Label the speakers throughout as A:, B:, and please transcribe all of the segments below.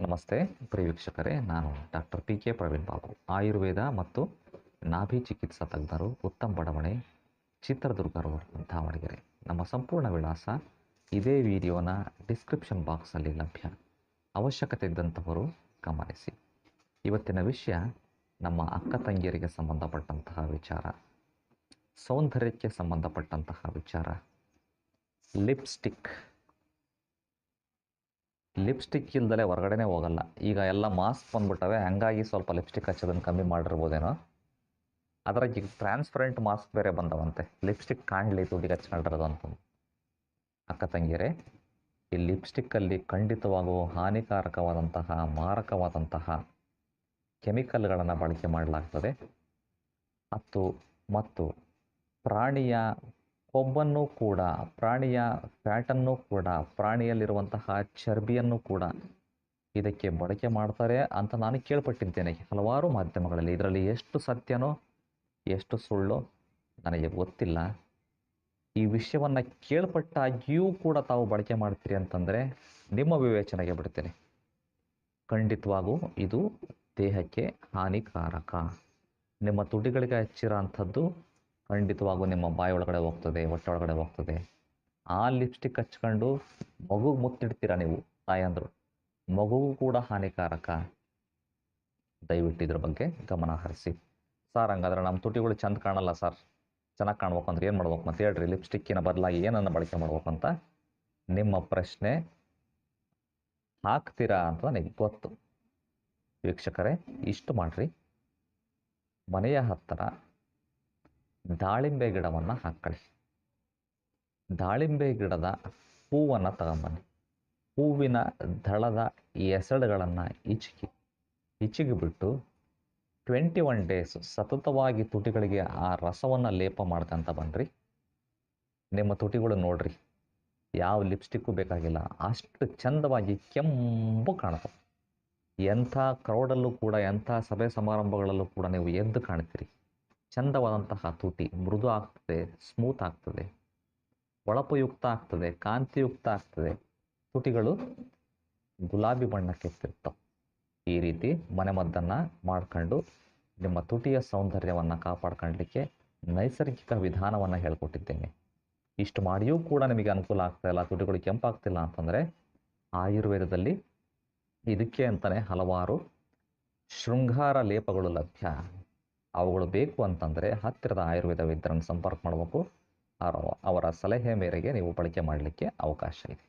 A: ನಮಸ್ತೆ ಪ್ರಿಯ ವೀಕ್ಷಕರೇ, ನಾನು ಡಾಕ್ಟರ್ PK ಪ್ರವೀಣ್ ಬಾಬು, ಆಯುರ್ವೇದ ಮತ್ತು ನಾಭಿ ಚಿಕಿತ್ಸಾ ತಜ್ಞರು, ಉತ್ತಮ್ ಬಡಾವಣೆ, ಚಿತ್ರದುರ್ಗ ರೋಡ್, ದಾವಣಗೆರೆ. ನಮ್ಮ ಸಂಪೂರ್ಣ ವಿಳಾಸ ಇದೇ ವಿಡಿಯೋನ ಡಿಸ್ಕ್ರಿಪ್ಷನ್ ಬಾಕ್ಸಲ್ಲಿ ಲಭ್ಯ. ಅವಶ್ಯಕತೆ ಇದ್ದಂಥವರು ಗಮನಿಸಿ. ಇವತ್ತಿನ ವಿಷಯ ನಮ್ಮ ಅಕ್ಕ ತಂಗಿಯರಿಗೆ ಸಂಬಂಧಪಟ್ಟಂತಹ ವಿಚಾರ, ಸೌಂದರ್ಯಕ್ಕೆ ಸಂಬಂಧಪಟ್ಟಂತಹ ವಿಚಾರ. ಲಿಪ್ಸ್ಟಿಕ್ ಇಲ್ದಲೆ ಹೊರಗಡೆನೇ ಹೋಗಲ್ಲ. ಈಗ ಎಲ್ಲ ಮಾಸ್ಕ್ ಬಂದ್ಬಿಟ್ಟವೆ, ಹಂಗಾಗಿ ಸ್ವಲ್ಪ ಲಿಪ್ಸ್ಟಿಕ್ ಹಚ್ಚೋದನ್ನು ಕಮ್ಮಿ ಮಾಡಿರ್ಬೋದೇನೋ. ಅದ್ರಾಗ ಈಗ ಟ್ರಾನ್ಸ್ಪರೆಂಟ್ ಮಾಸ್ಕ್ ಬೇರೆ ಬಂದವಂತೆ, ಲಿಪ್ಸ್ಟಿಕ್ ಕಾಣಲಿ ತುಟಿಗೆ ಹಚ್ಕೊಂಡಿರೋದು ಅಂತಂದು. ಅಕ್ಕ ತಂಗಿಯರೇ, ಈ ಲಿಪ್ಸ್ಟಿಕ್ಕಲ್ಲಿ ಖಂಡಿತವಾಗೂ ಹಾನಿಕಾರಕವಾದಂತಹ, ಮಾರಕವಾದಂತಹ ಕೆಮಿಕಲ್ಗಳನ್ನು ಬಳಕೆ ಮಾಡಲಾಗ್ತದೆ. ಮತ್ತು ಪ್ರಾಣಿಯ ಕೊಬ್ಬನ್ನು ಕೂಡ, ಪ್ರಾಣಿಯ ಫ್ಯಾಟನ್ನು ಕೂಡ, ಪ್ರಾಣಿಯಲ್ಲಿರುವಂತಹ ಚರ್ಬಿಯನ್ನು ಕೂಡ ಇದಕ್ಕೆ ಬಳಕೆ ಮಾಡ್ತಾರೆ ಅಂತ ನಾನು ಕೇಳ್ಪಟ್ಟಿದ್ದೇನೆ ಹಲವಾರು ಮಾಧ್ಯಮಗಳಲ್ಲಿ. ಇದರಲ್ಲಿ ಎಷ್ಟು ಸತ್ಯನೋ ಎಷ್ಟು ಸುಳ್ಳೋ ನನಗೆ ಗೊತ್ತಿಲ್ಲ. ಈ ವಿಷಯವನ್ನು ಕೇಳ್ಪಟ್ಟಾಗಿಯೂ ಕೂಡ ತಾವು ಬಳಕೆ ಮಾಡ್ತೀರಿ ಅಂತಂದರೆ ನಿಮ್ಮ ವಿವೇಚನೆಗೆ ಬಿಡ್ತೇನೆ. ಖಂಡಿತವಾಗೂ ಇದು ದೇಹಕ್ಕೆ ಹಾನಿಕಾರಕ. ನಿಮ್ಮ ತುಟಿಗಳಿಗೆ ಹಚ್ಚಿರೋ ಅಂಥದ್ದು ಖಂಡಿತವಾಗೂ ನಿಮ್ಮ ಬಾಯಿ ಒಳಗಡೆ ಹೋಗ್ತದೆ, ಹೊಟ್ಟೆ ಒಳಗಡೆ ಹೋಗ್ತದೆ. ಆ ಲಿಪ್ಸ್ಟಿಕ್ ಹಚ್ಕೊಂಡು ಮಗುಗೆ ಮುತ್ತಿಡ್ತೀರ ನೀವು ತಾಯಂದರು, ಮಗುಗೂ ಕೂಡ ಹಾನಿಕಾರಕ. ದಯವಿಟ್ಟು ಇದ್ರ ಬಗ್ಗೆ ಗಮನ ಹರಿಸಿ. ಸರ್, ಹಂಗಾದ್ರೆ ನಮ್ಮ ತುಟಿಗಳು ಚೆಂದ ಕಾಣಲ್ಲ ಸರ್, ಚೆನ್ನಾಗಿ ಕಾಣ್ಬೇಕು ಅಂದ್ರೆ ಏನು ಮಾಡ್ಬೇಕು ಅಂತ ಹೇಳ್ರಿ. ಲಿಪ್ಸ್ಟಿಕ್ಕಿನ ಬದಲಾಗಿ ಏನನ್ನು ಬಳಕೆ ಮಾಡ್ಬೇಕು ಅಂತ ನಿಮ್ಮ ಪ್ರಶ್ನೆ ಹಾಕ್ತೀರಾ ಅಂತ ನನಗೆ ಗೊತ್ತು. ವೀಕ್ಷಕರೇ, ಇಷ್ಟು ಮಾಡ್ರಿ. ಮನೆಯ ಹತ್ತಿರ ದಾಳಿಂಬೆ ಗಿಡವನ್ನು ಹಾಕ್ಕೊಳ್ಳಿ. ದಾಳಿಂಬೆ ಗಿಡದ ಹೂವನ್ನು ತಗೊಂಬನ್ನಿ. ಹೂವಿನ ದಳದ ಎಸಳುಗಳನ್ನು ಇಚಿಗಿಬಿಟ್ಟು 21 ಡೇಸ್ ಸತತವಾಗಿ ತುಟಿಗಳಿಗೆ ಆ ರಸವನ್ನು ಲೇಪ ಮಾಡ್ಕೊಂತ ಬನ್ನಿರಿ. ನಿಮ್ಮ ತುಟಿಗಳು ನೋಡ್ರಿ, ಯಾವ ಲಿಪ್ಸ್ಟಿಕ್ಕು ಬೇಕಾಗಿಲ್ಲ, ಅಷ್ಟು ಚಂದವಾಗಿ ಕೆಂಪು ಕಾಣ್ತವೆ. ಎಂಥ ಕ್ರೌಡಲ್ಲೂ ಕೂಡ, ಎಂಥ ಸಭೆ ಸಮಾರಂಭಗಳಲ್ಲೂ ಕೂಡ ನೀವು ಎದ್ದು ಕಾಣ್ತೀರಿ. ಚಂದವಾದಂತಹ ತುಟಿ ಮೃದು ಆಗ್ತದೆ, ಸ್ಮೂತ್ ಆಗ್ತದೆ, ಹೊಳಪುಯುಕ್ತ ಆಗ್ತದೆ, ಕಾಂತಿಯುಕ್ತ ಆಗ್ತದೆ. ತುಟಿಗಳು ಗುಲಾಬಿ ಬಣ್ಣಕ್ಕೆ ತಿರ್ತವೆ. ಈ ರೀತಿ ಮನೆಮದ್ದನ್ನು ಮಾಡ್ಕೊಂಡು ನಿಮ್ಮ ತುಟಿಯ ಸೌಂದರ್ಯವನ್ನು ಕಾಪಾಡ್ಕೊಳ್ಳಲಿಕ್ಕೆ ನೈಸರ್ಗಿಕ ವಿಧಾನವನ್ನು ಹೇಳ್ಕೊಟ್ಟಿದ್ದೇನೆ. ಇಷ್ಟು ಮಾಡಿಯೂ ಕೂಡ ನಿಮಗೆ ಅನುಕೂಲ ಆಗ್ತಾಯಿಲ್ಲ, ತುಟಿಗಳು ಕೆಂಪಾಗ್ತಿಲ್ಲ ಅಂತಂದರೆ ಆಯುರ್ವೇದದಲ್ಲಿ ಇದಕ್ಕೆ ಅಂತಲೇ ಹಲವಾರು ಶೃಂಗಾರ ಲೇಪಗಳು ಲಭ್ಯ. ಅವುಗಳು ಬೇಕು ಅಂತಂದರೆ ಹತ್ತಿರದ ಆಯುರ್ವೇದ ವೈದ್ಯರನ್ನು ಸಂಪರ್ಕ ಮಾಡಬೇಕು. ಅವರ ಸಲಹೆ ಮೇರೆಗೆ ನೀವು ಬಳಕೆ ಮಾಡಲಿಕ್ಕೆ ಅವಕಾಶ ಇದೆ.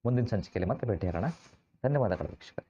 A: ಮುಂದಿನ ಸಂಚಿಕೆಯಲ್ಲಿ ಮತ್ತೆ ಭೇಟಿಯಾಗೋಣ. ಧನ್ಯವಾದಗಳು ವೀಕ್ಷಕರೇ.